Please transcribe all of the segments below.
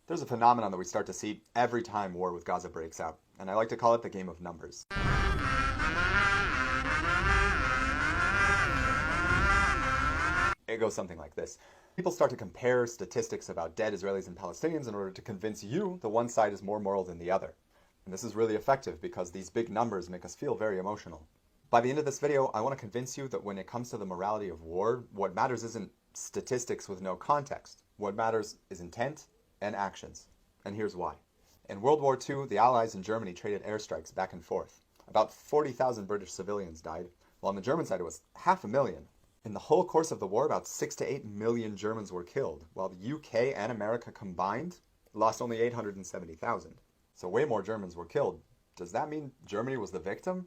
There's a phenomenon that we start to see every time war with Gaza breaks out, and I like to call it the game of numbers. It goes something like this. People start to compare statistics about dead Israelis and Palestinians in order to convince you that one side is more moral than the other. And this is really effective because these big numbers make us feel very emotional. By the end of this video, I want to convince you that when it comes to the morality of war, what matters isn't statistics with no context. What matters is intent and actions. And here's why. In World War II, the Allies and Germany traded airstrikes back and forth. About 40,000 British civilians died, while on the German side it was 500,000. In the whole course of the war, about 6 to 8 million Germans were killed, while the UK and America combined lost only 870,000. So way more Germans were killed. Does that mean Germany was the victim?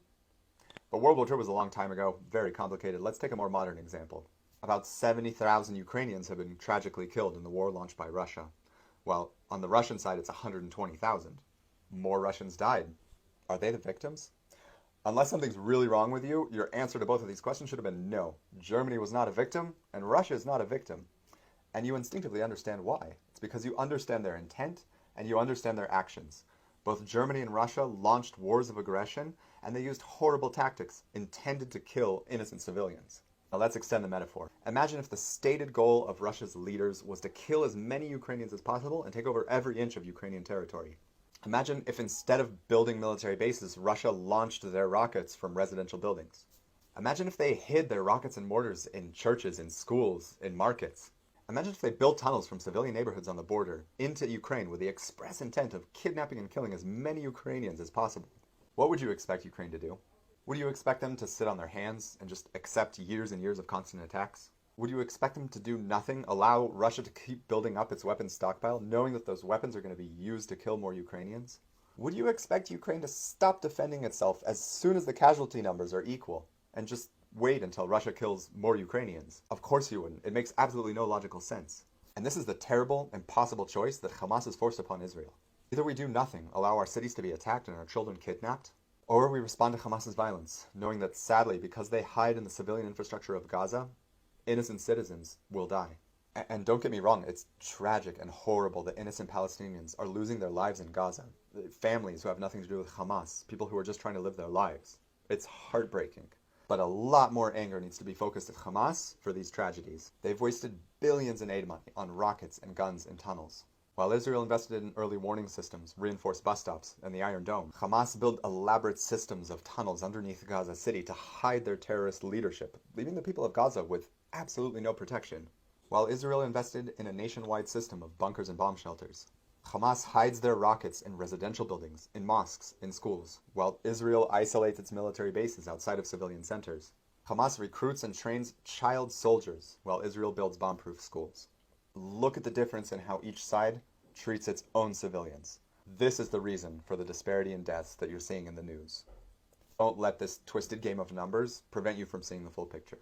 But World War II was a long time ago, very complicated. Let's take a more modern example. About 70,000 Ukrainians have been tragically killed in the war launched by Russia. While on the Russian side, it's 120,000. More Russians died. Are they the victims? Unless something's really wrong with you, your answer to both of these questions should have been no. Germany was not a victim, and Russia is not a victim. And you instinctively understand why. It's because you understand their intent, and you understand their actions. Both Germany and Russia launched wars of aggression, and they used horrible tactics intended to kill innocent civilians. Now let's extend the metaphor. Imagine if the stated goal of Russia's leaders was to kill as many Ukrainians as possible and take over every inch of Ukrainian territory. Imagine if instead of building military bases, Russia launched their rockets from residential buildings. Imagine if they hid their rockets and mortars in churches, in schools, in markets. Imagine if they built tunnels from civilian neighborhoods on the border into Ukraine with the express intent of kidnapping and killing as many Ukrainians as possible. What would you expect Ukraine to do? Would you expect them to sit on their hands and just accept years and years of constant attacks? Would you expect them to do nothing, allow Russia to keep building up its weapons stockpile, knowing that those weapons are going to be used to kill more Ukrainians? Would you expect Ukraine to stop defending itself as soon as the casualty numbers are equal, and just wait until Russia kills more Ukrainians? Of course you wouldn't. It makes absolutely no logical sense. And this is the terrible, impossible choice that Hamas has forced upon Israel. Either we do nothing, allow our cities to be attacked and our children kidnapped, or we respond to Hamas's violence, knowing that sadly, because they hide in the civilian infrastructure of Gaza, innocent citizens will die. And don't get me wrong, it's tragic and horrible that innocent Palestinians are losing their lives in Gaza. Families who have nothing to do with Hamas, people who are just trying to live their lives. It's heartbreaking. But a lot more anger needs to be focused at Hamas for these tragedies. They've wasted billions in aid money on rockets and guns and tunnels. While Israel invested in early warning systems, reinforced bus stops, and the Iron Dome, Hamas built elaborate systems of tunnels underneath Gaza City to hide their terrorist leadership, leaving the people of Gaza with absolutely no protection. While Israel invested in a nationwide system of bunkers and bomb shelters, Hamas hides their rockets in residential buildings, in mosques, in schools, while Israel isolates its military bases outside of civilian centers. Hamas recruits and trains child soldiers, while Israel builds bomb-proof schools. Look at the difference in how each side treats its own civilians. This is the reason for the disparity in deaths that you're seeing in the news. Don't let this twisted game of numbers prevent you from seeing the full picture.